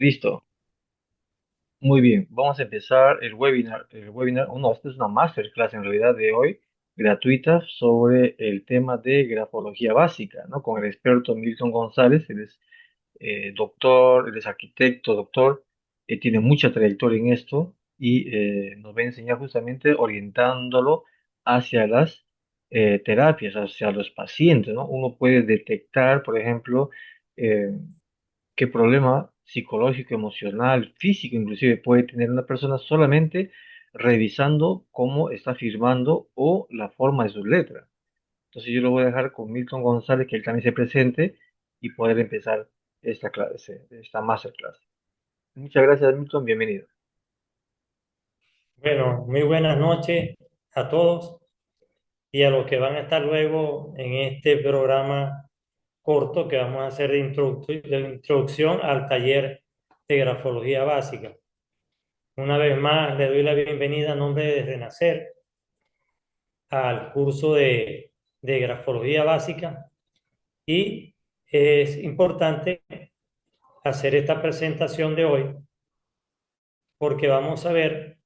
Listo. Muy bien. Vamos a empezar el webinar. No, esta es una masterclass en realidad de hoy, gratuita, sobre el tema de grafología básica, ¿no? Con el experto Milton González. Él es doctor, él es arquitecto, doctor, tiene mucha trayectoria en esto y nos va a enseñar justamente orientándolo hacia las terapias, hacia los pacientes, ¿no? Uno puede detectar, por ejemplo, eh, qué problema psicológico, emocional, físico inclusive puede tener una persona solamente revisando cómo está firmando o la forma de su letra. Entonces yo lo voy a dejar con Milton González, que él también se presente y poder empezar esta clase, esta masterclass. Muchas gracias, Milton, bienvenido. Bueno, muy buenas noches a todos y a los que van a estar luego en este programa corto que vamos a hacer de introducción al taller de grafología básica. Una vez más, le doy la bienvenida a nombre de Renacer al curso de grafología básica y es importante hacer esta presentación de hoy porque vamos a ver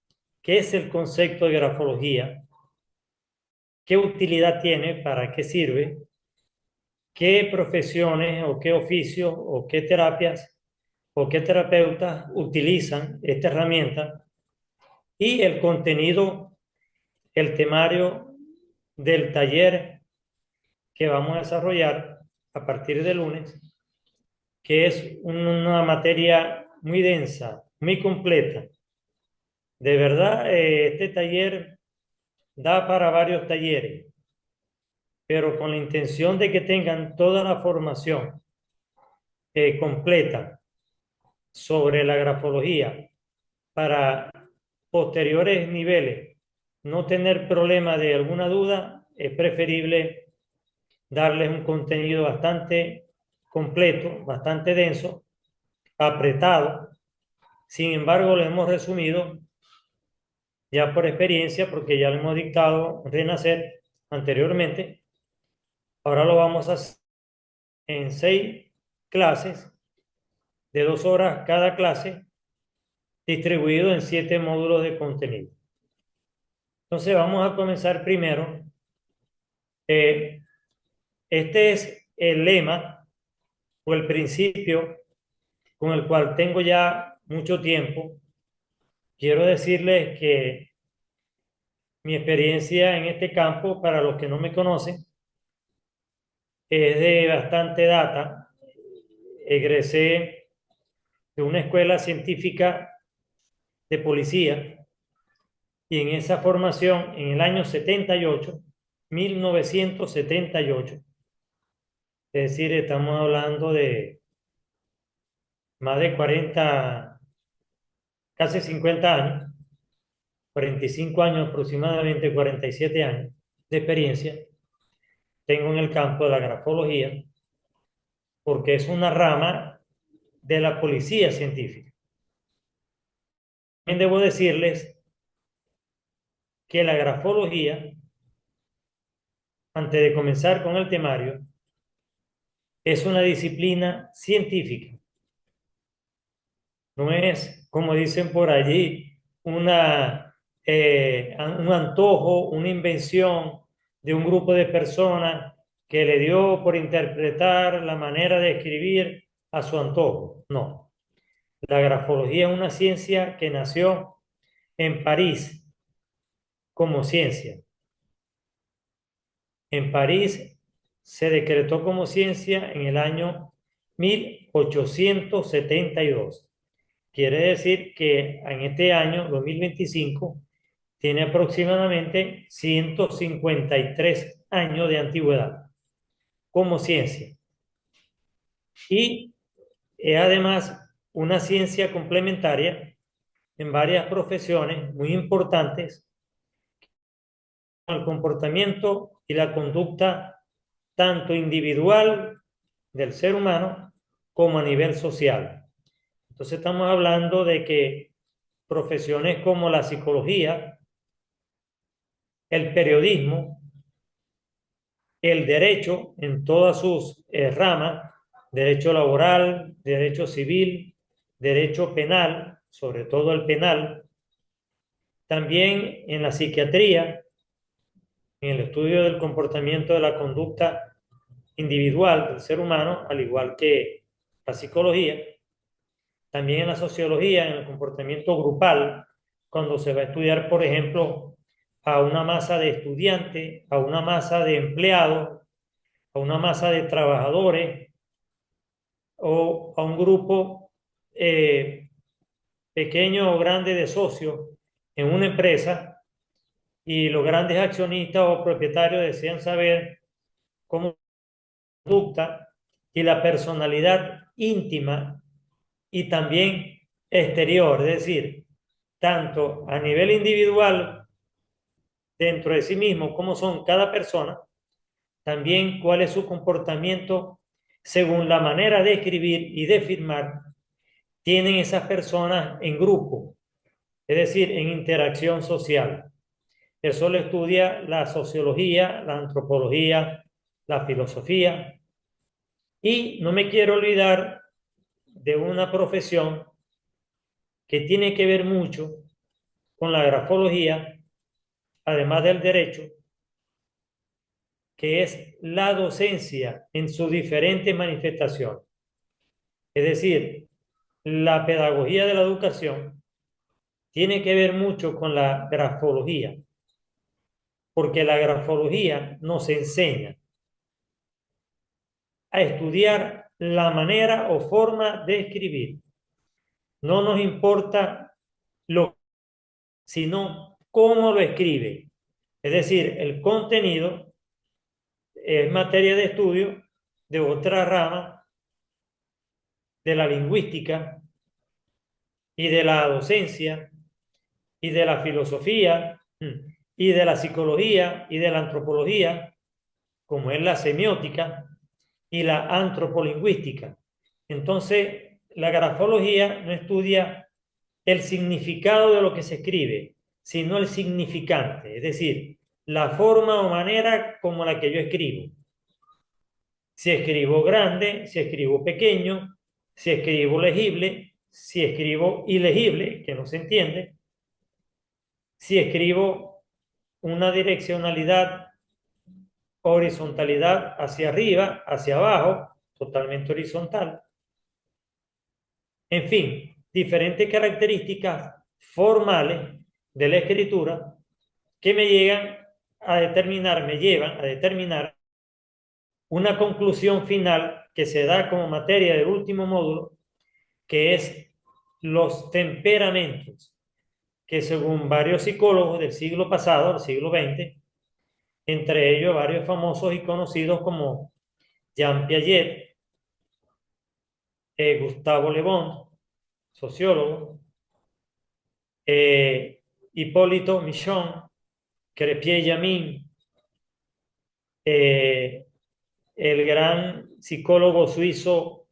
qué es el concepto de grafología, qué utilidad tiene, para qué sirve, qué profesiones o qué oficios o qué terapias o qué terapeutas utilizan esta herramienta y el contenido, el temario del taller que vamos a desarrollar a partir de lunes, que es una materia muy densa, muy completa. De verdad, este taller da para varios talleres, pero con la intención de que tengan toda la formación completa sobre la grafología para posteriores niveles no tener problema de alguna duda, es preferible darles un contenido bastante completo, bastante denso, apretado. Sin embargo, lo hemos resumido ya por experiencia, porque ya lo hemos dictado Renacer anteriormente. Ahora lo vamos a hacer en 6 clases de 2 horas cada clase, distribuido en 7 módulos de contenido. Entonces vamos a comenzar primero. Eh, este es el lema o el principio con el cual tengo ya mucho tiempo. Quiero decirles que mi experiencia en este campo, para los que no me conocen, es de bastante data. Egresé de una escuela científica de policía y en esa formación, en el año 78, 1978, es decir, estamos hablando de más de 40, casi 50 años, 45 años aproximadamente, 47 años de experiencia tengo en el campo de la grafología, porque es una rama de la policía científica. También debo decirles que la grafología, antes de comenzar con el temario, es una disciplina científica. No es, como dicen por allí, un antojo, una invención de un grupo de personas que le dio por interpretar la manera de escribir a su antojo. No. La grafología es una ciencia que nació en París como ciencia. En París se decretó como ciencia en el año 1872. Quiere decir que en este año 2025 tiene aproximadamente 153 años de antigüedad como ciencia. Y es además una ciencia complementaria en varias profesiones muy importantes, el comportamiento y la conducta tanto individual del ser humano como a nivel social. Entonces estamos hablando de que profesiones como la psicología, el periodismo, el derecho en todas sus ramas, derecho laboral, derecho civil, derecho penal, sobre todo el penal, también en la psiquiatría, en el estudio del comportamiento de la conducta individual del ser humano, al igual que la psicología, también en la sociología, en el comportamiento grupal, cuando se va a estudiar, por ejemplo, a una masa de estudiantes, a una masa de empleados, a una masa de trabajadores o a un grupo eh, pequeño o grande de socios en una empresa y los grandes accionistas o propietarios desean saber cómo conducta y la personalidad íntima y también exterior, es decir, tanto a nivel individual dentro de sí mismo como son cada persona, también cuál es su comportamiento según la manera de escribir y de firmar tienen esas personas en grupo, es decir, en interacción social. Eso lo estudia la sociología, la antropología, la filosofía. Y no me quiero olvidar de una profesión que tiene que ver mucho con la grafología, además del derecho, que es la docencia en sus diferentes manifestaciones. Es decir, la pedagogía de la educación tiene que ver mucho con la grafología, porque la grafología nos enseña a estudiar la manera o forma de escribir. No nos importa lo, sino cómo lo escribe. Es decir, el contenido es materia de estudio de otra rama de la lingüística y de la docencia y de la filosofía y de la psicología y de la antropología, como es la semiótica y la antropolingüística. Entonces, la grafología no estudia el significado de lo que se escribe, sino el significante, es decir, la forma o manera como la que yo escribo. Si escribo grande, si escribo pequeño, si escribo legible, si escribo ilegible, que no se entiende, si escribo una direccionalidad, horizontalidad hacia arriba, hacia abajo, totalmente horizontal. En fin, diferentes características formales de la escritura que me llegan a determinar, me llevan a determinar una conclusión final que se da como materia del último módulo, que es los temperamentos, que según varios psicólogos del siglo pasado, del siglo XX, entre ellos varios famosos y conocidos como Jean Piaget, Gustavo Le Bon, sociólogo, Hipólito Michon, Crépy-Jamin, el gran psicólogo suizo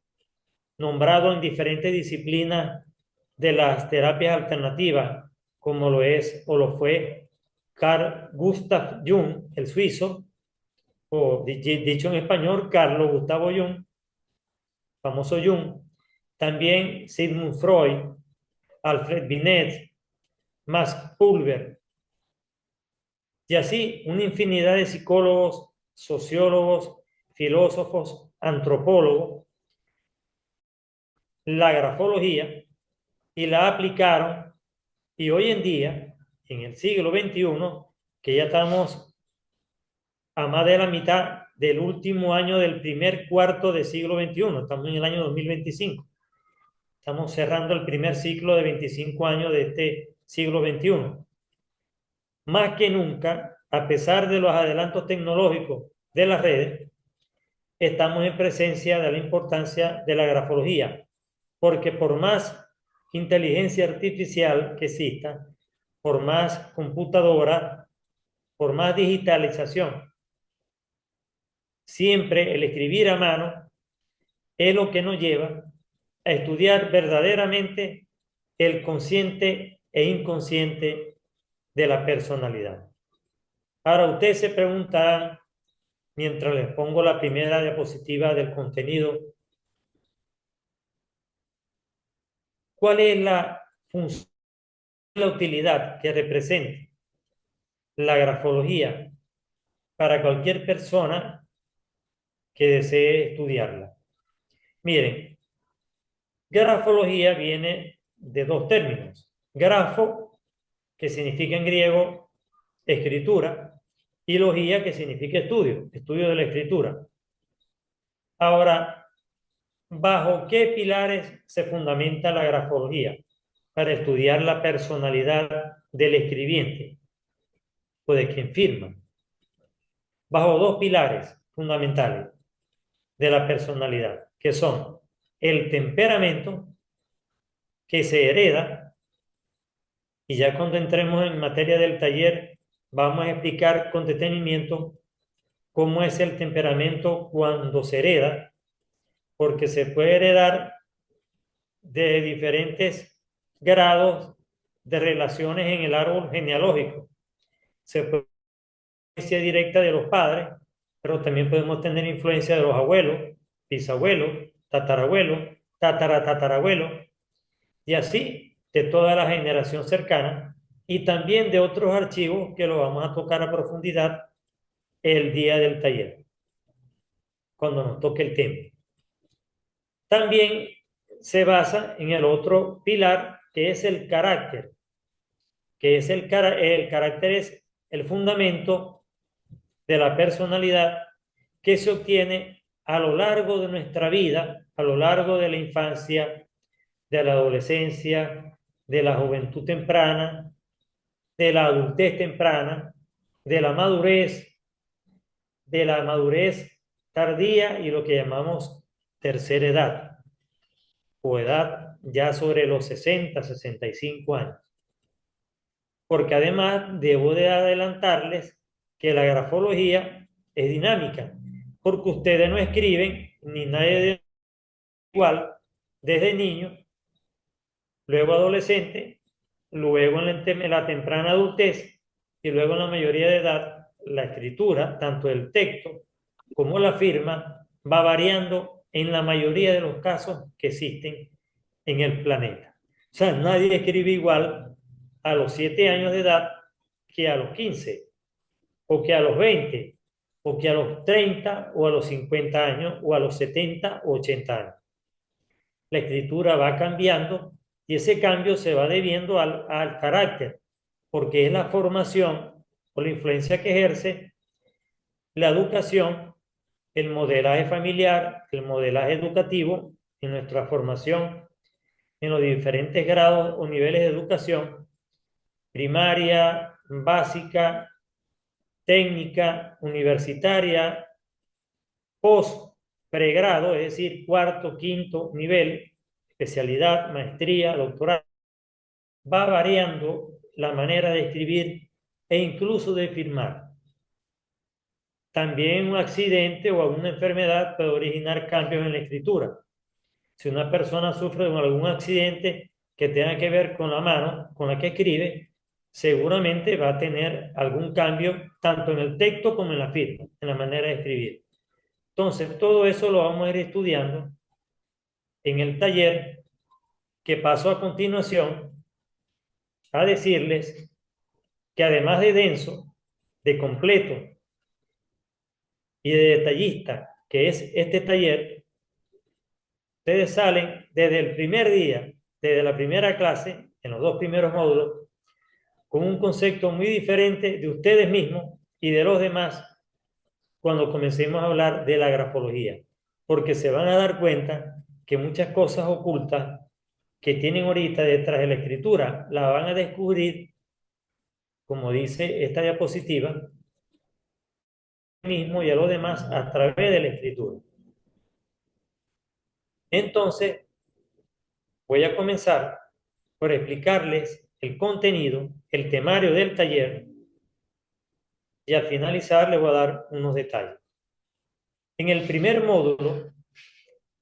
nombrado en diferentes disciplinas de las terapias alternativas, como lo es o lo fue Carl Gustav Jung, el suizo, o dicho en español, Carlos Gustavo Jung, famoso Jung, también Sigmund Freud, Alfred Binet, Max Pulver, y así una infinidad de psicólogos, sociólogos, filósofos, antropólogos, la grafología y la aplicaron y hoy en día, en el siglo XXI, que ya estamos a más de la mitad del último año del primer cuarto del siglo XXI, estamos en el año 2025, estamos cerrando el primer ciclo de 25 años de este siglo XXI. Más que nunca, a pesar de los adelantos tecnológicos de las redes, estamos en presencia de la importancia de la grafología, porque por más inteligencia artificial que exista, por más computadora, por más digitalización, siempre el escribir a mano es lo que nos lleva a estudiar verdaderamente el consciente e inconsciente de la personalidad. Ahora ustedes se preguntarán, mientras les pongo la primera diapositiva del contenido, ¿Cuál es la función, la utilidad que representa la grafología para cualquier persona que desee estudiarla? Miren, grafología viene de dos términos. Grafo, que significa en griego escritura, y logía, que significa estudio, estudio de la escritura. Ahora, ¿bajo qué pilares se fundamenta la grafología para estudiar la personalidad del escribiente o de quien firma? Bajo dos pilares fundamentales de la personalidad, que son el temperamento, que se hereda, y ya cuando entremos en materia del taller vamos a explicar con detenimiento cómo es el temperamento cuando se hereda, porque se puede heredar de diferentes grados de relaciones en el árbol genealógico. Se puede tener influencia directa de los padres, pero también podemos tener influencia de los abuelos, bisabuelos, tatarabuelos, tataratatarabuelos, y así de toda la generación cercana, y también de otros archivos que lo vamos a tocar a profundidad el día del taller, cuando nos toque el tema. También se basa en el otro pilar, que es el carácter, que es el carácter es el fundamento de la personalidad que se obtiene a lo largo de nuestra vida, a lo largo de la infancia, de la adolescencia, de la juventud temprana, de la adultez temprana, de la madurez tardía y lo que llamamos tercera edad, o edad ya sobre los 60, 65 años. Porque además debo de adelantarles que la grafología es dinámica, porque ustedes no escriben, ni nadie de igual, desde niño, luego adolescente, luego en la temprana adultez y luego en la mayoría de edad. La escritura, tanto el texto como la firma, va variando en la mayoría de los casos que existen en el planeta. O sea, nadie escribe igual a los 7 años de edad que a los 15, o que a los 20, o que a los 30, o a los 50 años, o a los 70 o 80 años. La escritura va cambiando y ese cambio se va debiendo al carácter, porque es la formación o la influencia que ejerce la educación, el modelaje familiar, el modelaje educativo en nuestra formación en los diferentes grados o niveles de educación, primaria, básica, técnica, universitaria, post, pregrado, es decir, cuarto, quinto nivel, especialidad, maestría, doctorado. Va variando la manera de escribir e incluso de firmar. También un accidente o alguna enfermedad puede originar cambios en la escritura. Si una persona sufre de algún accidente que tenga que ver con la mano con la que escribe, seguramente va a tener algún cambio tanto en el texto como en la firma, en la manera de escribir. Entonces, todo eso lo vamos a ir estudiando en el taller, que paso a continuación a decirles que además de denso, de completo y de detallista, que es este taller, ustedes salen desde el primer día, desde la primera clase, en los dos primeros módulos, con un concepto muy diferente de ustedes mismos y de los demás cuando comencemos a hablar de la grafología, porque se van a dar cuenta que muchas cosas ocultas que tienen ahorita detrás de la escritura la van a descubrir, como dice esta diapositiva, mismo y a los demás a través de la escritura. Entonces, voy a comenzar por explicarles el contenido, el temario del taller, y al finalizar les voy a dar unos detalles. En el primer módulo,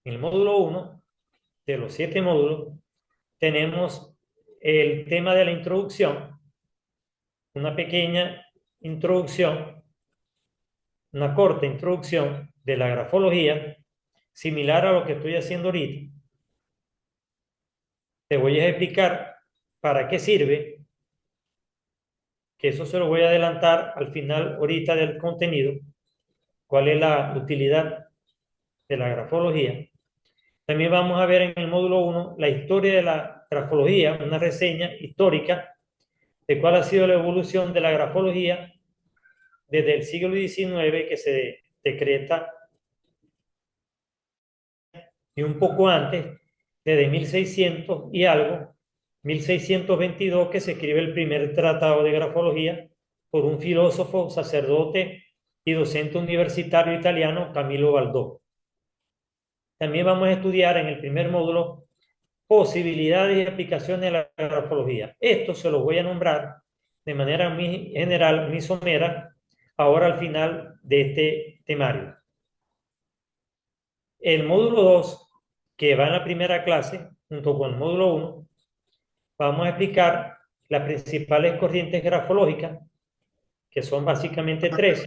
en el módulo 1, de los 7 módulos, tenemos el tema de la introducción, una pequeña introducción, una corta introducción de la grafología, similar a lo que estoy haciendo ahorita. te voy a explicar para qué sirve, que eso se lo voy a adelantar al final ahorita del contenido, cuál es la utilidad de la grafología. También vamos a ver en el módulo 1 la historia de la grafología, una reseña histórica de cuál ha sido la evolución de la grafología desde el siglo XIX, que se decreta, y un poco antes, desde 1600 y algo, 1622, que se escribe el primer tratado de grafología por un filósofo, sacerdote y docente universitario italiano, Camilo Baldó. También vamos a estudiar en el primer módulo posibilidades y aplicaciones de la grafología. Esto se los voy a nombrar de manera muy general, muy somera, ahora al final de este temario. El módulo 2, que va en la primera clase, junto con el módulo 1, vamos a explicar las principales corrientes grafológicas, que son básicamente tres.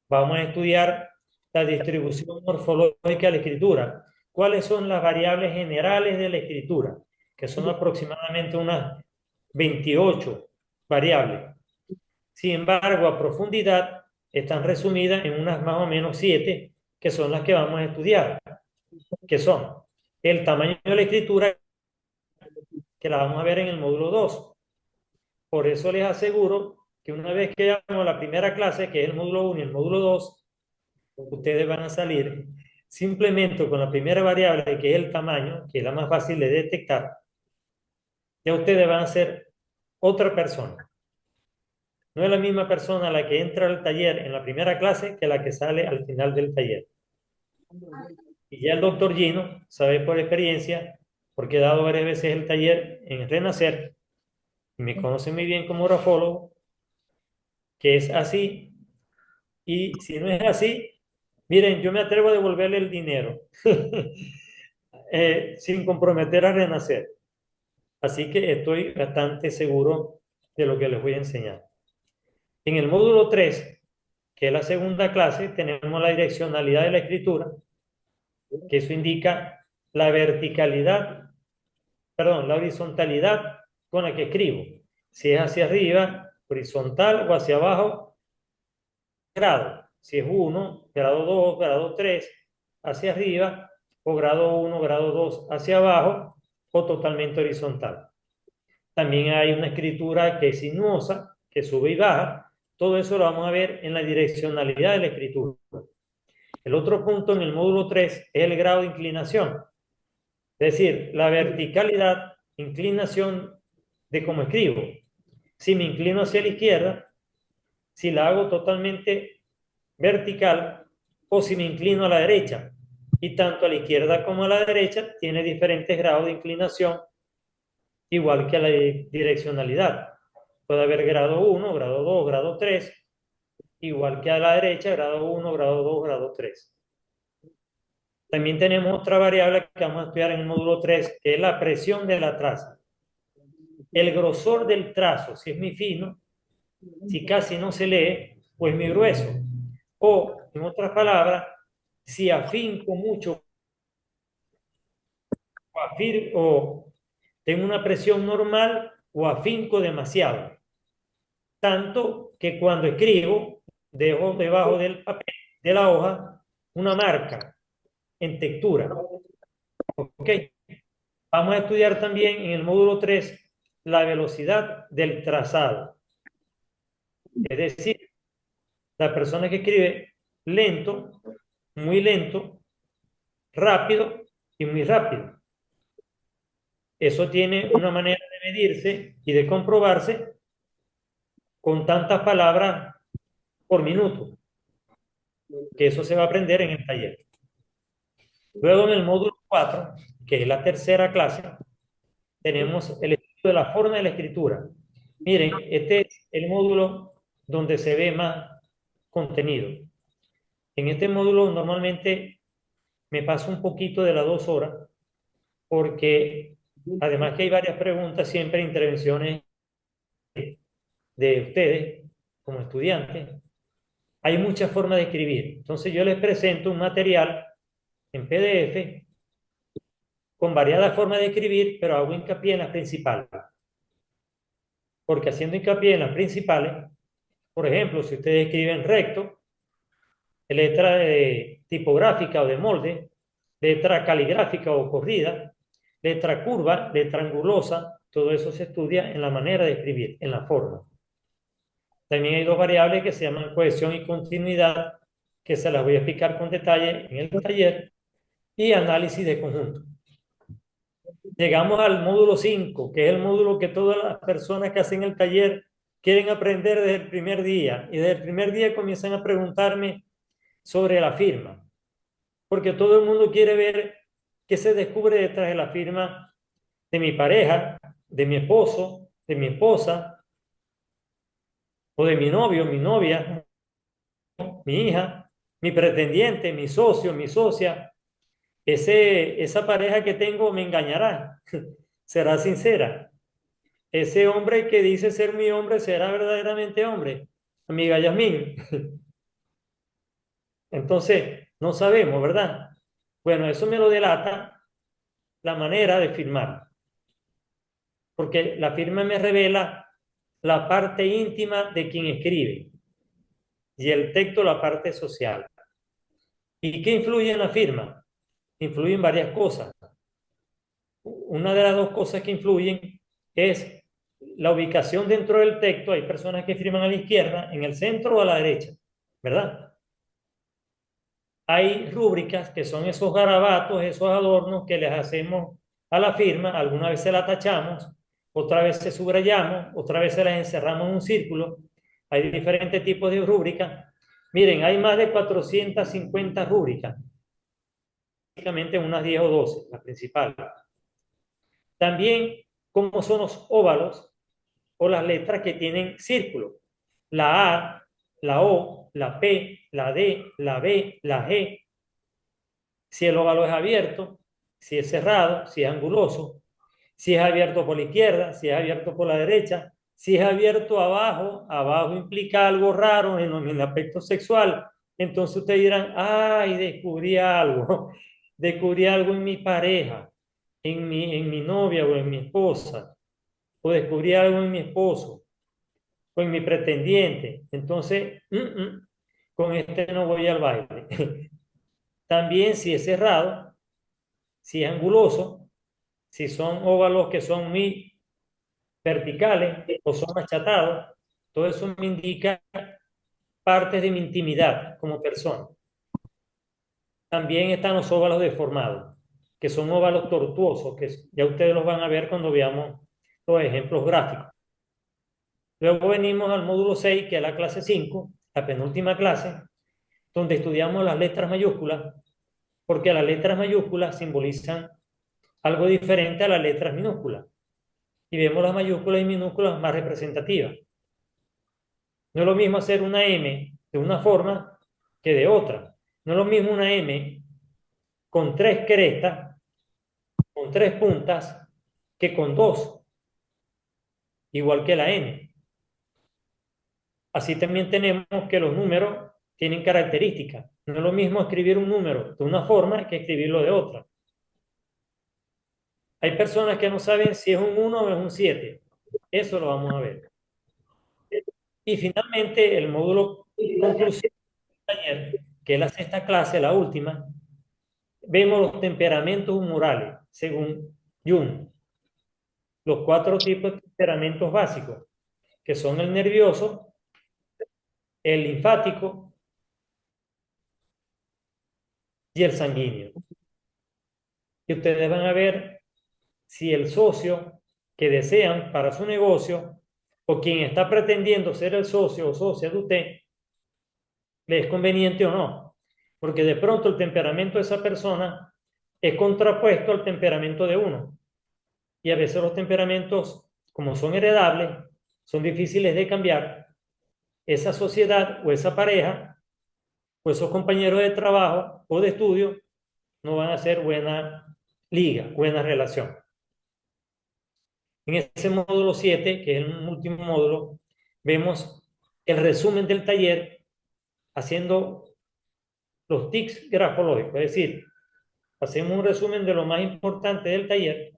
Vamos a estudiar la distribución morfológica de la escritura. ¿Cuáles son las variables generales de la escritura? Que son aproximadamente unas 28 variables. Sin embargo, a profundidad están resumidas en unas más o menos 7, que son las que vamos a estudiar, que son el tamaño de la escritura, que la vamos a ver en el módulo 2. Por eso les aseguro que una vez que hagamos la primera clase, que es el módulo 1 y el módulo 2, ustedes van a salir simplemente con la primera variable, que es el tamaño, que es la más fácil de detectar. Ya ustedes van a ser otra persona. No es la misma persona la que entra al taller en la primera clase que la que sale al final del taller. Y ya el doctor Gino sabe por experiencia, porque he dado varias veces el taller en Renacer, y me conoce muy bien como grafólogo, que es así. Y si no es así, miren, yo me atrevo a devolverle el dinero sin comprometer a Renacer. Así que estoy bastante seguro de lo que les voy a enseñar. En el módulo 3, que es la segunda clase, tenemos la direccionalidad de la escritura, que eso indica la verticalidad, perdón, la horizontalidad con la que escribo. Si es hacia arriba, horizontal, o hacia abajo, grado. Si es 1, grado 2, grado 3, hacia arriba, o grado 1, grado 2, hacia abajo, o totalmente horizontal. También hay una escritura que es sinuosa, que sube y baja. Todo eso lo vamos a ver en la direccionalidad de la escritura. El otro punto en el módulo 3 es el grado de inclinación. Es decir, la verticalidad, inclinación de cómo escribo. Si me inclino hacia la izquierda, si la hago totalmente vertical, o si me inclino a la derecha. Y tanto a la izquierda como a la derecha tiene diferentes grados de inclinación, igual que a la direccionalidad. Puede haber grado 1, grado 2, grado 3, igual que a la derecha, grado 1, grado 2, grado 3. También tenemos otra variable que vamos a estudiar en el módulo 3, que es la presión de la traza. El grosor del trazo, si es muy fino, si casi no se lee, o es muy grueso. O, en otras palabras, si afinco mucho o tengo una presión normal o afinco demasiado. Tanto que cuando escribo, dejo debajo del papel, de la hoja, una marca en textura. ¿Ok? Vamos a estudiar también en el módulo 3 la velocidad del trazado. Es decir, la persona que escribe lento, muy lento, rápido y muy rápido. Eso tiene una manera de medirse y de comprobarse con tantas palabras por minuto, que eso se va a aprender en el taller. Luego en el módulo 4, que es la tercera clase, tenemos el estudio de la forma de la escritura. Miren, este es el módulo donde se ve más contenido. En este módulo normalmente me paso un poquito de las 2 horas, porque además que hay varias preguntas, siempre intervenciones de ustedes como estudiantes, hay muchas formas de escribir. Entonces yo les presento un material en PDF con variadas formas de escribir, pero hago hincapié en las principales. Porque haciendo hincapié en las principales, por ejemplo, si ustedes escriben recto, letra tipográfica o de molde, letra caligráfica o corrida, letra curva, letra angulosa, todo eso se estudia en la manera de escribir, en la forma. También hay dos variables que se llaman cohesión y continuidad, que se las voy a explicar con detalle en el taller, y análisis de conjunto. Llegamos al módulo 5, que es el módulo que todas las personas que hacen el taller quieren aprender desde el primer día. Y desde el primer día comienzan a preguntarme sobre la firma, porque todo el mundo quiere ver qué se descubre detrás de la firma de mi pareja, de mi esposo, de mi esposa, o de mi novio, mi novia, mi hija, mi pretendiente, mi socio, mi socia. Esa pareja que tengo me engañará, será sincera. Ese hombre que dice ser mi hombre será verdaderamente hombre, amiga Yasmín. Entonces, no sabemos, ¿verdad? Bueno, eso me lo delata la manera de firmar, porque la firma me revela la parte íntima de quien escribe y el texto la parte social. ¿Y qué influye en la firma? Influyen varias cosas. Una de las dos cosas que influyen es la ubicación dentro del texto. Hay personas que firman a la izquierda, en el centro o a la derecha, ¿verdad? Hay rúbricas que son esos garabatos, esos adornos que les hacemos a la firma. Alguna vez se la tachamos, otra vez se subrayamos, otra vez se las encerramos en un círculo. Hay diferentes tipos de rúbricas. Miren, hay más de 450 rúbricas, prácticamente unas 10 o 12, las principales. También, como son los óvalos o las letras que tienen círculo. La A, la O, la P, la D, la B, la G. Si el óvalo es abierto, si es cerrado, si es anguloso, si es abierto por la izquierda, si es abierto por la derecha, si es abierto abajo, abajo implica algo raro en el aspecto sexual. Entonces ustedes dirán, ay, descubrí algo en mi pareja, en mi novia o en mi esposa, o descubrí algo en mi esposo o en mi pretendiente. Entonces, con este no voy al baile. También si es cerrado, si es anguloso, si son óvalos que son muy verticales o son achatados, todo eso me indica partes de mi intimidad como persona. También están los óvalos deformados, que son óvalos tortuosos, que ya ustedes los van a ver cuando veamos los ejemplos gráficos. Luego venimos al módulo 6, que es la clase 5, la penúltima clase, donde estudiamos las letras mayúsculas, porque las letras mayúsculas simbolizan algo diferente a las letras minúsculas. Y vemos las mayúsculas y minúsculas más representativas. No es lo mismo hacer una M de una forma que de otra. No es lo mismo una M con 3 crestas, con 3 puntas, que con 2, igual que la N. Así también tenemos que los números tienen características. No es lo mismo escribir un número de una forma que escribirlo de otra. Hay personas que no saben si es un 1 o es un 7. Eso lo vamos a ver. Y finalmente, el módulo conclusivo del taller, que es la sexta clase, la última, vemos los temperamentos humorales, según Jung. Los 4 tipos de temperamentos básicos, que son el nervioso, el linfático y el sanguíneo. Y ustedes van a ver si el socio que desean para su negocio o quien está pretendiendo ser el socio o socia de usted, le es conveniente o no. Porque de pronto el temperamento de esa persona es contrapuesto al temperamento de uno. Y a veces los temperamentos, como son heredables, son difíciles de cambiar. Esa sociedad o esa pareja o esos compañeros de trabajo o de estudio no van a ser buena liga, buena relación. En ese módulo 7, que es el último módulo, vemos el resumen del taller haciendo los tics grafológicos, es decir, hacemos un resumen de lo más importante del taller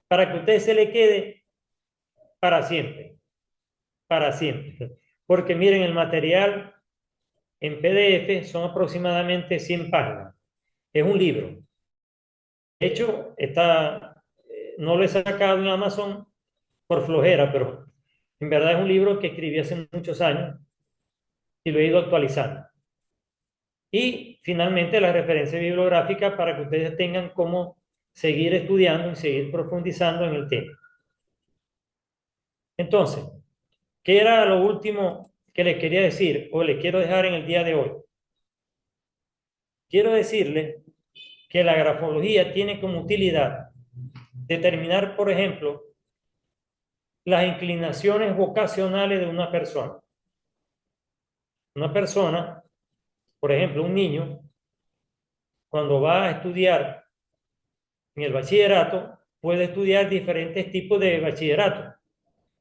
para que a usted se le quede para siempre, para siempre. Porque miren, el material en PDF son aproximadamente 100 páginas. Es un libro. De hecho, no lo he sacado en Amazon por flojera, pero en verdad es un libro que escribí hace muchos años y lo he ido actualizando. Y finalmente la referencia bibliográfica para que ustedes tengan cómo seguir estudiando y seguir profundizando en el tema. Entonces, ¿qué era lo último que les quería decir o les quiero dejar en el día de hoy? Quiero decirles que la grafología tiene como utilidad determinar, por ejemplo, las inclinaciones vocacionales de una persona. Una persona, por ejemplo, un niño, cuando va a estudiar en el bachillerato, puede estudiar diferentes tipos de bachillerato,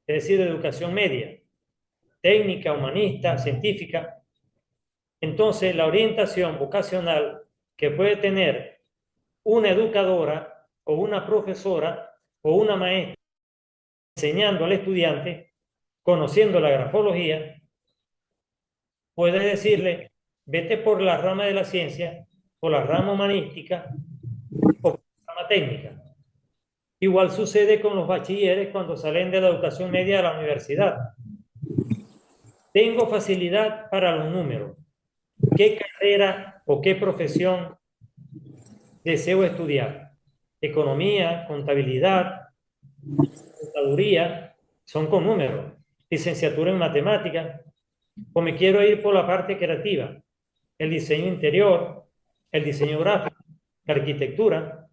es decir, de educación media, técnica, humanista, científica. Entonces, la orientación vocacional que puede tener una educadora o una profesora o una maestra enseñando al estudiante, conociendo la grafología, puede decirle, vete por la rama de la ciencia, por la rama humanística o por la rama técnica. Igual sucede con los bachilleres cuando salen de la educación media a la universidad. Tengo facilidad para los números. ¿Qué carrera o qué profesión deseo estudiar? Economía, contabilidad, contaduría, son con números. Licenciatura en matemáticas. O me quiero ir por la parte creativa, el diseño interior, el diseño gráfico, la arquitectura.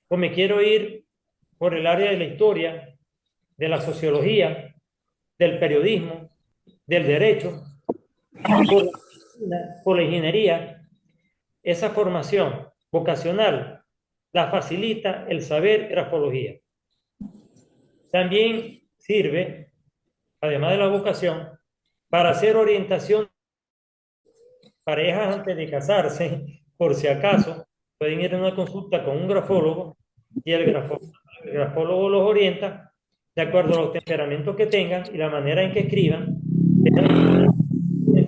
O me quiero ir por el área de la historia, de la sociología, del periodismo, del derecho, por por la ingeniería. Esa formación vocacional la facilita el saber grafología. También sirve, además de la vocación, para hacer orientación parejas antes de casarse, por si acaso, pueden ir a una consulta con un grafólogo y el grafólogo los orienta de acuerdo a los temperamentos que tengan y la manera en que escriban,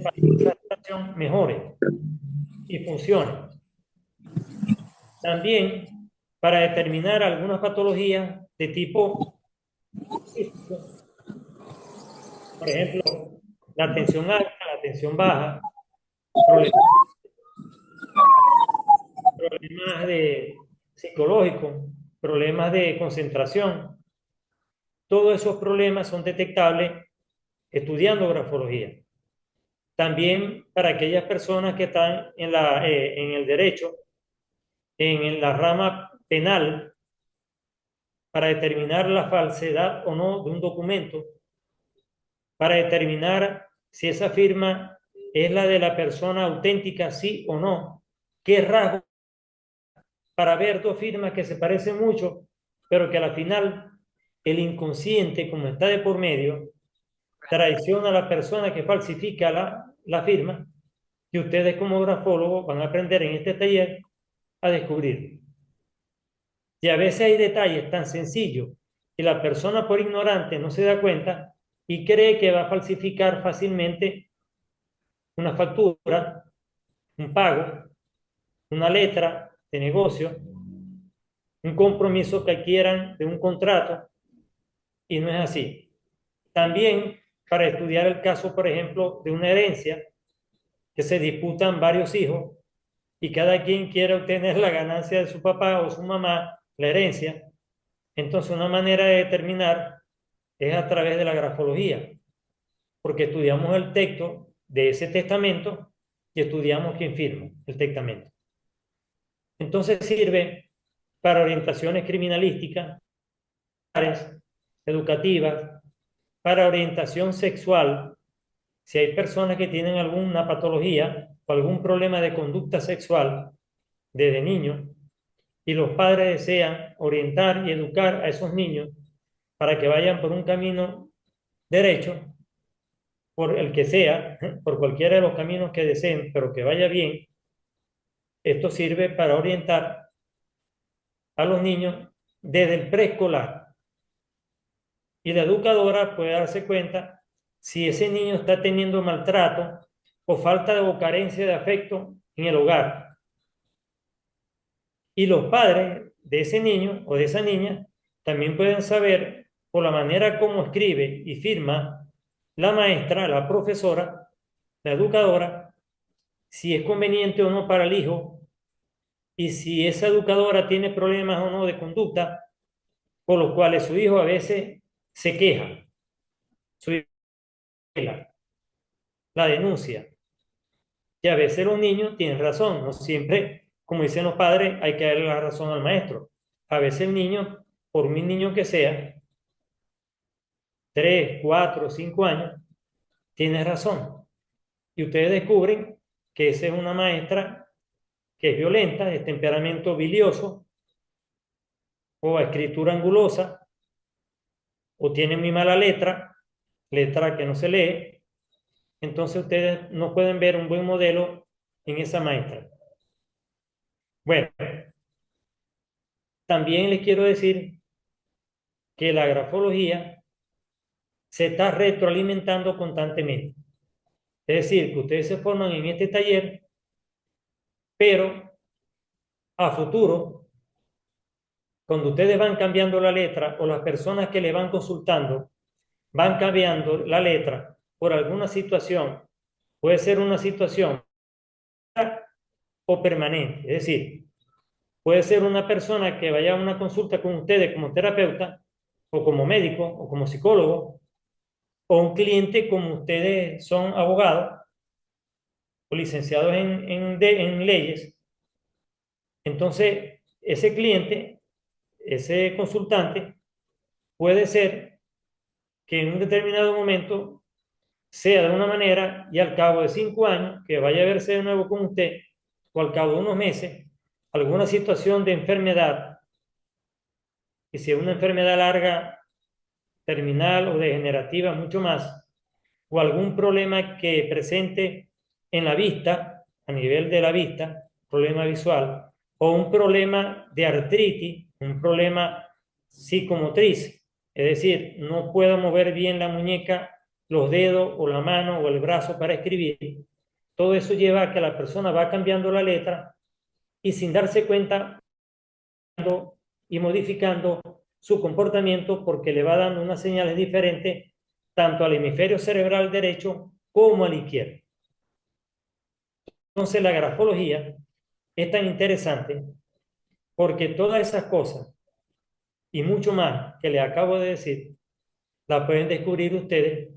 para que esa relación mejore y funcione. También para determinar algunas patologías de tipo físico, por ejemplo, la tensión alta, la tensión baja, problemas, problemas psicológicos, problemas de concentración. Todos esos problemas son detectables estudiando grafología. También para aquellas personas que están en el derecho, en la rama penal, para determinar la falsedad o no de un documento, para determinar si esa firma es la de la persona auténtica, sí o no, qué rasgo, para ver dos firmas que se parecen mucho, pero que a la final el inconsciente, como está de por medio, traiciona a la persona que falsifica la firma, y ustedes como grafólogos van a aprender en este taller a descubrir. Y a veces hay detalles tan sencillos que la persona por ignorante no se da cuenta y cree que va a falsificar fácilmente una factura, un pago, una letra de negocio, un compromiso que quieran de un contrato, y no es así. También para estudiar el caso, por ejemplo, de una herencia que se disputan varios hijos y cada quien quiere obtener la ganancia de su papá o su mamá, la herencia. Entonces, una manera de determinar es a través de la grafología, porque estudiamos el texto de ese testamento y estudiamos quién firma el testamento. Entonces sirve para orientaciones criminalísticas, educativas, para orientación sexual. Si hay personas que tienen alguna patología o algún problema de conducta sexual desde niños y los padres desean orientar y educar a esos niños para que vayan por un camino derecho, por el que sea, por cualquiera de los caminos que deseen, pero que vaya bien, esto sirve para orientar a los niños desde el preescolar. Y la educadora puede darse cuenta si ese niño está teniendo maltrato o falta de o carencia de afecto en el hogar. Y los padres de ese niño o de esa niña también pueden saber por la manera como escribe y firma la maestra, la profesora, la educadora, si es conveniente o no para el hijo y si esa educadora tiene problemas o no de conducta, por los cuales su hijo a veces se queja, su hijo la denuncia. Y a veces los niños tienen razón, no siempre, como dicen los padres, hay que darle la razón al maestro. A veces el niño, por muy niño que sea, 3, 4, 5 años, tiene razón. Y ustedes descubren que esa es una maestra que es violenta, de temperamento bilioso, o escritura angulosa, o tiene muy mala letra, letra que no se lee. Entonces ustedes no pueden ver un buen modelo en esa maestra. Bueno, también les quiero decir que la grafología se está retroalimentando constantemente. Es decir, que ustedes se forman en este taller, pero a futuro, cuando ustedes van cambiando la letra o las personas que le van consultando van cambiando la letra por alguna situación, puede ser una situación o permanente. Es decir, puede ser una persona que vaya a una consulta con ustedes como terapeuta o como médico o como psicólogo, o un cliente como ustedes son abogados o licenciados en leyes. Entonces, ese cliente, ese consultante, puede ser que en un determinado momento sea de una manera y al cabo de 5 años, que vaya a verse de nuevo con usted, o al cabo de unos meses, alguna situación de enfermedad, y si es una enfermedad larga, terminal o degenerativa, mucho más, o algún problema que presente en la vista, a nivel de la vista, problema visual, o un problema de artritis, un problema psicomotriz, es decir, no puedo mover bien la muñeca, los dedos o la mano o el brazo para escribir. Todo eso lleva a que la persona va cambiando la letra y sin darse cuenta y modificando su comportamiento porque le va dando unas señales diferentes tanto al hemisferio cerebral derecho como al izquierdo. Entonces la grafología es tan interesante porque todas esas cosas y mucho más que les acabo de decir, la pueden descubrir ustedes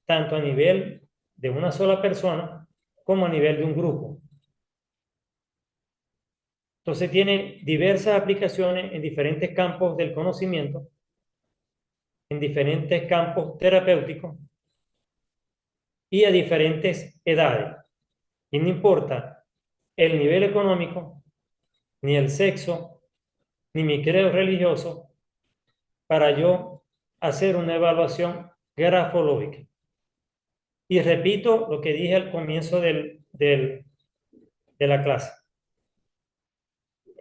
tanto a nivel de una sola persona como a nivel de un grupo. Entonces tiene diversas aplicaciones en diferentes campos del conocimiento, en diferentes campos terapéuticos y a diferentes edades. Y no importa el nivel económico, ni el sexo, ni mi credo religioso, para yo hacer una evaluación grafológica. Y repito lo que dije al comienzo de la clase.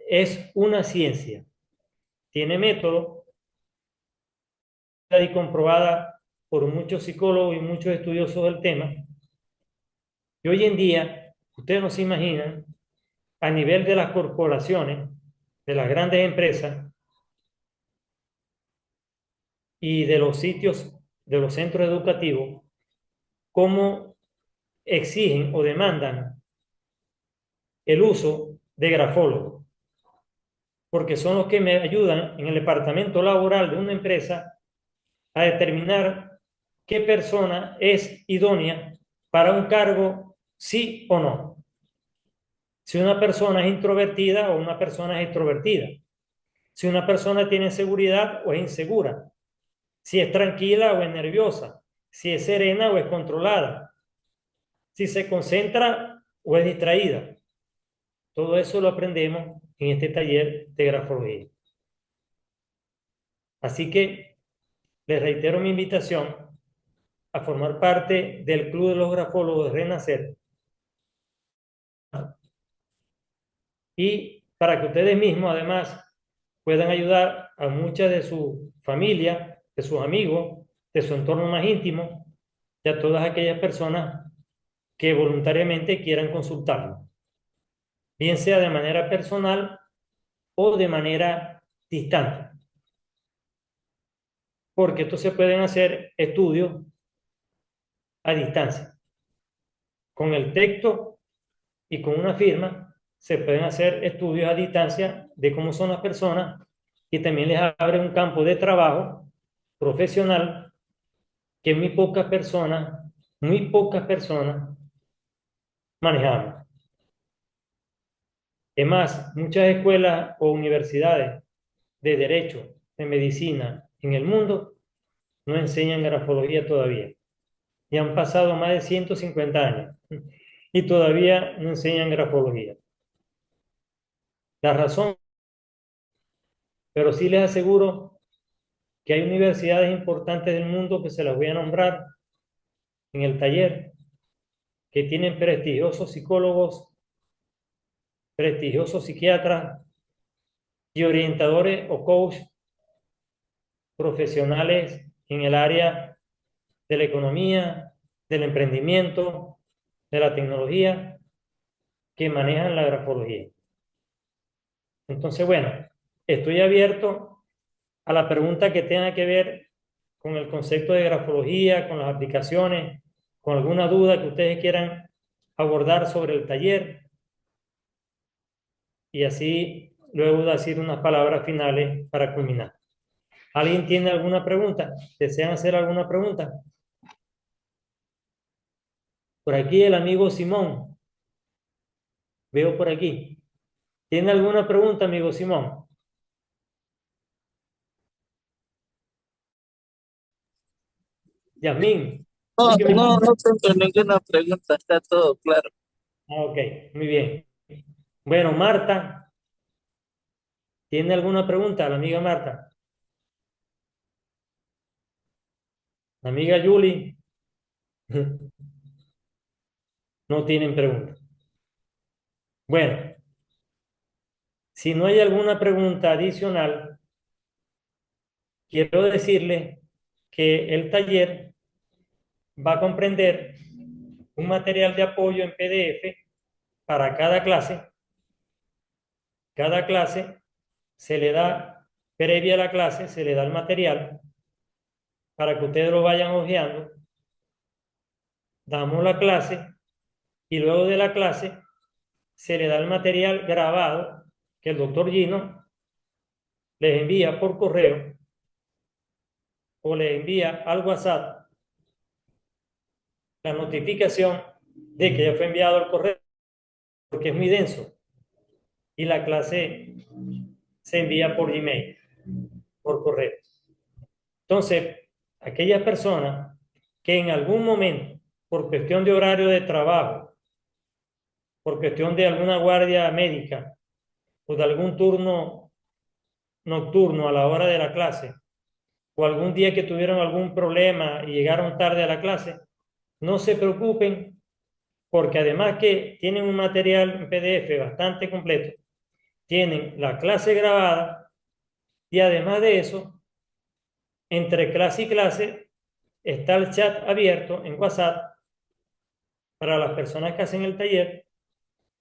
Es una ciencia, tiene método y comprobada por muchos psicólogos y muchos estudiosos del tema. Y hoy en día, ustedes no se imaginan, a nivel de las corporaciones, de las grandes empresas y de los sitios, de los centros educativos, cómo exigen o demandan el uso de grafólogos, porque son los que me ayudan en el departamento laboral de una empresa a determinar qué persona es idónea para un cargo, sí o no. Si una persona es introvertida o una persona es extrovertida. Si una persona tiene seguridad o es insegura. Si es tranquila o es nerviosa. Si es serena o es controlada. Si se concentra o es distraída. Todo eso lo aprendemos en este taller de grafología. Así que les reitero mi invitación a formar parte del Club de los Grafólogos de Renacer. y para que ustedes mismos además puedan ayudar a muchas de su familia, de sus amigos, de su entorno más íntimo y a todas aquellas personas que voluntariamente quieran consultarlo, bien sea de manera personal o de manera distante, porque estos se pueden hacer estudios a distancia. Con el texto y con una firma se pueden hacer estudios a distancia de cómo son las personas y también les abre un campo de trabajo profesional que muy pocas personas manejamos. Es más, muchas escuelas o universidades de derecho, de medicina en el mundo no enseñan grafología todavía. Y han pasado más de 150 años y todavía no enseñan grafología. La razón, pero sí les aseguro que hay universidades importantes del mundo que se las voy a nombrar en el taller, que tienen prestigiosos psicólogos, prestigiosos psiquiatras y orientadores o coach profesionales en el área de la economía, del emprendimiento, de la tecnología, que manejan la grafología. Entonces, bueno, estoy abierto a la pregunta que tenga que ver con el concepto de grafología, con las aplicaciones, con alguna duda que ustedes quieran abordar sobre el taller y así luego decir unas palabras finales para culminar. ¿Alguien tiene alguna pregunta? ¿Desean hacer alguna pregunta? Por aquí el amigo Simón. Veo por aquí. ¿Tiene alguna pregunta, amigo Simón? Yasmín. No, ¿Sí que me no, escucha? no tengo ninguna pregunta, está todo claro. Ah, ok, muy bien. Bueno, Marta, ¿tiene alguna pregunta, la amiga Marta? La amiga Julie, no tienen pregunta. Bueno, si no hay alguna pregunta adicional, quiero decirle que el taller va a comprender un material de apoyo en PDF para cada clase. Cada clase se le da, previa a la clase, se le da el material para que ustedes lo vayan hojeando. Damos la clase y luego de la clase se le da el material grabado que el doctor Gino les envía por correo o les envía al WhatsApp la notificación de que ya fue enviado al correo porque es muy denso y la clase se envía por Gmail, por correo. Entonces, aquellas personas que en algún momento, por cuestión de horario de trabajo, por cuestión de alguna guardia médica o de algún turno nocturno a la hora de la clase, o algún día que tuvieron algún problema y llegaron tarde a la clase, no se preocupen porque además que tienen un material en PDF bastante completo, tienen la clase grabada y además de eso, entre clase y clase está el chat abierto en WhatsApp para las personas que hacen el taller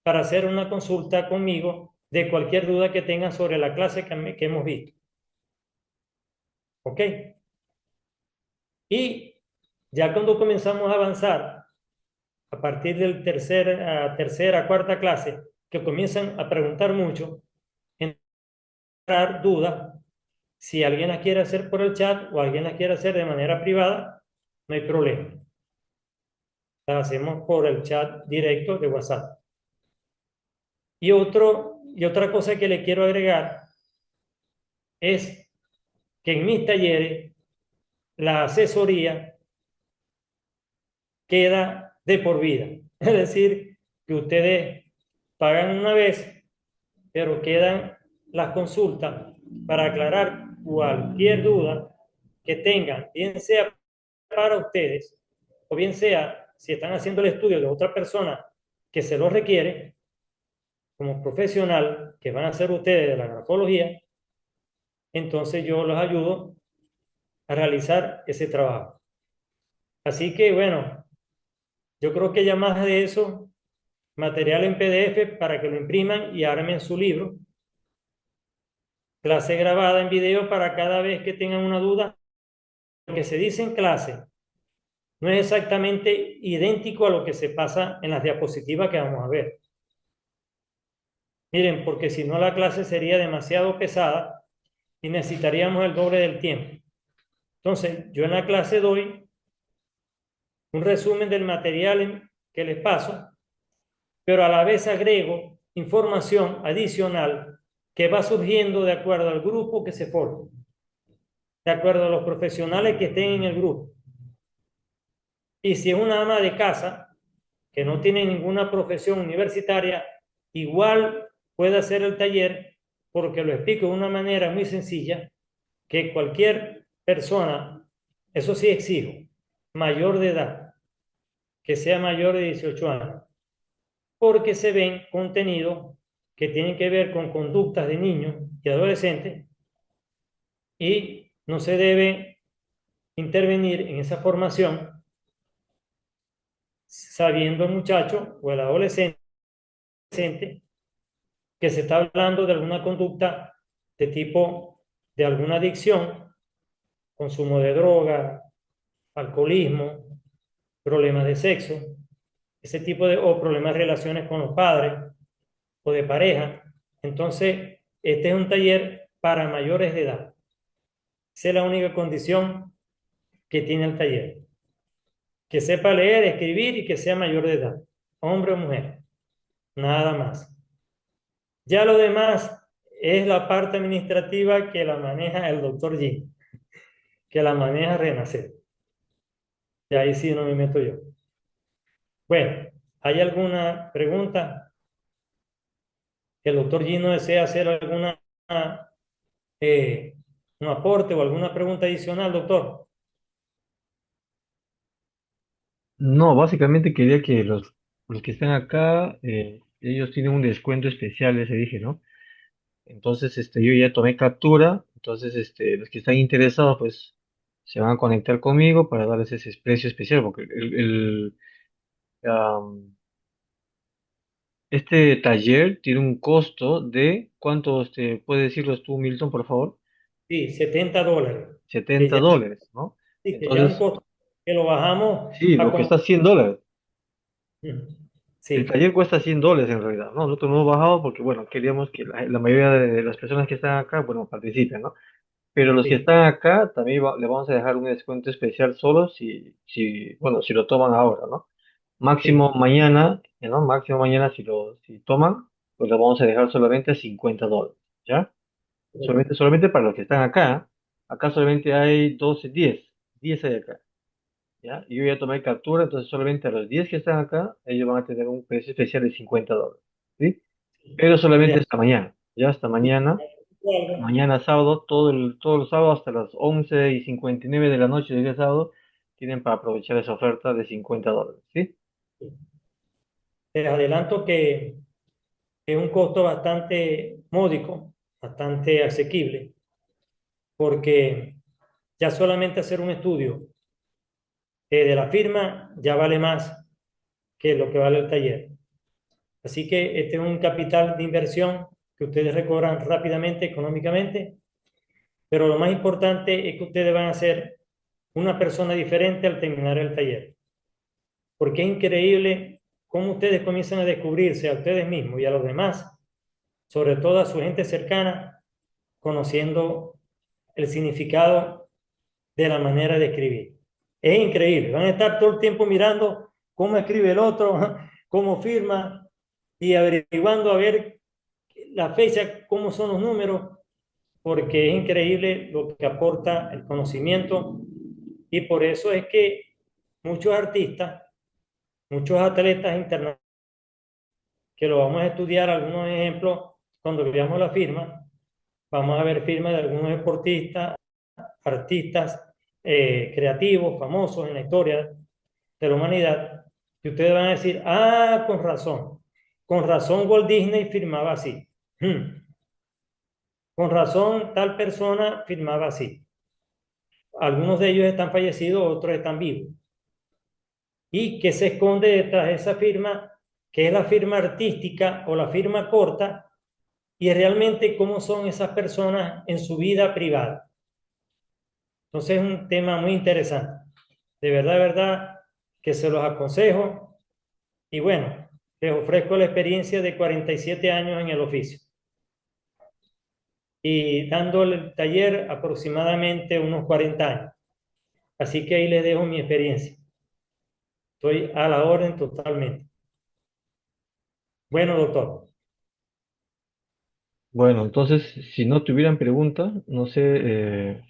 para hacer una consulta conmigo de cualquier duda que tengan sobre la clase que hemos visto. ¿Ok? Y ya cuando comenzamos a avanzar, a partir del tercera, cuarta clase, que comienzan a preguntar mucho, entrar dudas, si alguien las quiere hacer por el chat o alguien las quiere hacer de manera privada, no hay problema. Las hacemos por el chat directo de WhatsApp. Y otra cosa que le quiero agregar es que en mis talleres la asesoría queda de por vida. Es decir, que ustedes pagan una vez, pero quedan las consultas para aclarar cualquier duda que tengan, bien sea para ustedes, o bien sea si están haciendo el estudio de otra persona que se lo requiere, como profesional que van a ser ustedes de la grafología, entonces yo los ayudo a realizar ese trabajo. Así que bueno, yo creo que ya más de eso, material en PDF para que lo impriman y armen su libro, clase grabada en video para cada vez que tengan una duda. Lo que se dice en clase no es exactamente idéntico a lo que se pasa en las diapositivas que vamos a ver. Miren, porque si no la clase sería demasiado pesada y necesitaríamos el doble del tiempo. Entonces, yo en la clase doy un resumen del material que les paso, pero a la vez agrego información adicional que va surgiendo de acuerdo al grupo que se forme, de acuerdo a los profesionales que estén en el grupo. Y si es una ama de casa que no tiene ninguna profesión universitaria, igual puede hacer el taller porque lo explico de una manera muy sencilla que cualquier persona, eso sí exijo, mayor de edad, que sea mayor de 18 años, porque se ven contenidos que tienen que ver con conductas de niños y adolescentes y no se debe intervenir en esa formación sabiendo el muchacho o el adolescente que se está hablando de alguna conducta de tipo de alguna adicción, consumo de droga, alcoholismo, problemas de sexo, ese tipo de, o problemas de relaciones con los padres o de pareja. Entonces, este es un taller para mayores de edad. Esa es la única condición que tiene el taller. Que sepa leer, escribir y que sea mayor de edad, hombre o mujer, nada más. Ya lo demás es la parte administrativa que la maneja el doctor Jim, que la maneja Renacer. Y ahí sí no me meto yo. Bueno, ¿hay alguna pregunta? ¿El doctor Gino desea hacer alguna eh, un aporte o alguna pregunta adicional, doctor? No, básicamente quería que los que están acá, ellos tienen un descuento especial, les dije, ¿no? Entonces, yo ya tomé captura, entonces, los que están interesados, pues, se van a conectar conmigo para darles ese precio especial, porque am, este taller tiene un costo de, ¿cuánto, puedes decirlo tú, Milton, por favor? Sí, $70. Que 70 ya, dólares, ¿no? sí, que ya un Entonces, costo que lo bajamos sí, a lo que está 100 dólares. El Sí, taller cuesta 100 dólares en realidad, ¿no? Nosotros no hemos bajado porque, bueno, queríamos que la mayoría de las personas que están acá, bueno, participen, ¿no? Pero los que sí. están acá también le vamos a dejar un descuento especial solo bueno, si lo toman ahora, ¿no? Máximo Sí, mañana, ¿no? Máximo mañana si toman, pues lo vamos a dejar solamente a 50 dólares, ¿ya? Solamente para los que están acá. Acá solamente hay 12, 10 hay acá, ¿ya? Y yo ya tomé captura, entonces solamente a los 10 que están acá, ellos van a tener un precio especial de 50 dólares, ¿sí? Pero solamente mira, hasta mañana, ya hasta mañana. Mañana sábado, todos los sábados hasta las 11:59 de la noche del día sábado, tienen para aprovechar esa oferta de 50 dólares, ¿sí? les adelanto que es un costo bastante módico, bastante asequible, porque ya solamente hacer un estudio de la firma ya vale más que lo que vale el taller. Así que este es un capital de inversión que ustedes recobran rápidamente económicamente, pero lo más importante es que ustedes van a ser una persona diferente al terminar el taller, porque es increíble cómo ustedes comienzan a descubrirse a ustedes mismos y a los demás, sobre todo a su gente cercana, conociendo el significado de la manera de escribir. Es increíble, van a estar todo el tiempo mirando cómo escribe el otro, cómo firma y averiguando a ver la fecha, cómo son los números, porque es increíble lo que aporta el conocimiento y por eso es que muchos artistas, muchos atletas internacionales, que lo vamos a estudiar algunos ejemplos cuando veamos la firma, vamos a ver firmas de algunos deportistas, artistas creativos, famosos en la historia de la humanidad, y ustedes van a decir, ah, con razón, con razón Walt Disney firmaba así. Con razón tal persona firmaba así. Algunos de ellos están fallecidos, otros están vivos. ¿Y qué se esconde detrás de esa firma, que es la firma artística o la firma corta? Y realmente cómo son esas personas en su vida privada. Entonces es un tema muy interesante. De verdad que se los aconsejo. Y bueno, les ofrezco la experiencia de 47 años en el oficio y dando el taller aproximadamente unos 40 años. Así que ahí les dejo mi experiencia. Estoy a la orden totalmente. Bueno, doctor. Bueno, entonces, si no tuvieran preguntas, no sé,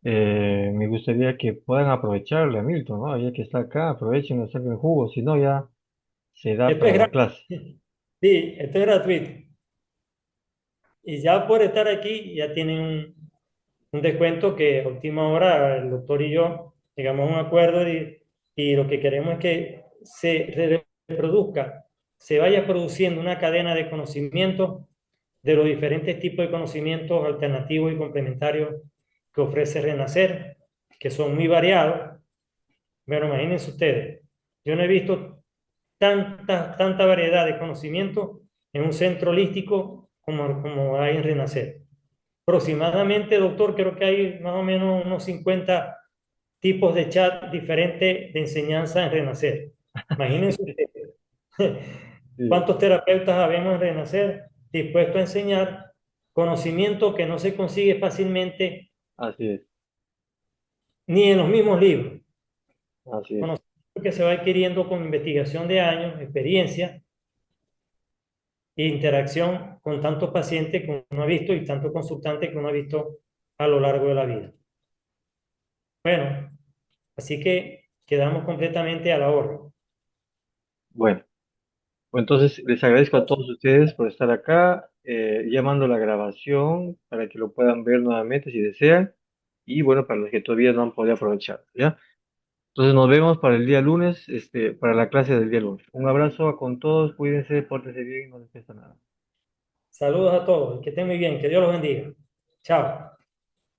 me gustaría que puedan aprovecharle a Milton, ¿no? Ya que está acá, aprovechen, hacerle el jugo, si no, ya se da Esto es para la gratis. clase. Sí, esto es gratuito. Y ya por estar aquí, ya tienen un descuento que a última hora el doctor y yo llegamos a un acuerdo y lo que queremos es que se reproduzca, se vaya produciendo una cadena de conocimiento de los diferentes tipos de conocimientos alternativos y complementarios que ofrece Renacer, que son muy variados. Bueno, imagínense ustedes, yo no he visto tanta variedad de conocimientos en un centro holístico como hay en Renacer. Aproximadamente, doctor, creo que hay más o menos unos 50 tipos de chat diferentes de enseñanza en Renacer. Imagínense ustedes Sí, cuántos terapeutas habemos en Renacer dispuestos a enseñar conocimiento que no se consigue fácilmente así es, ni en los mismos libros. así es. Conocimiento que se va adquiriendo con investigación de años, experiencia e interacción con tantos pacientes que uno ha visto y tantos consultantes que uno ha visto a lo largo de la vida. Bueno, así que quedamos completamente a la orden. Bueno, pues entonces les agradezco a todos ustedes por estar acá, llamando la grabación para que lo puedan ver nuevamente si desean. Y bueno, para los que todavía no han podido aprovechar, ¿ya? Entonces nos vemos para el día lunes, para la clase del día lunes. Un abrazo con todos, cuídense, pórtense bien, no les pesa nada. Saludos a todos, que estén muy bien, que Dios los bendiga. Chao.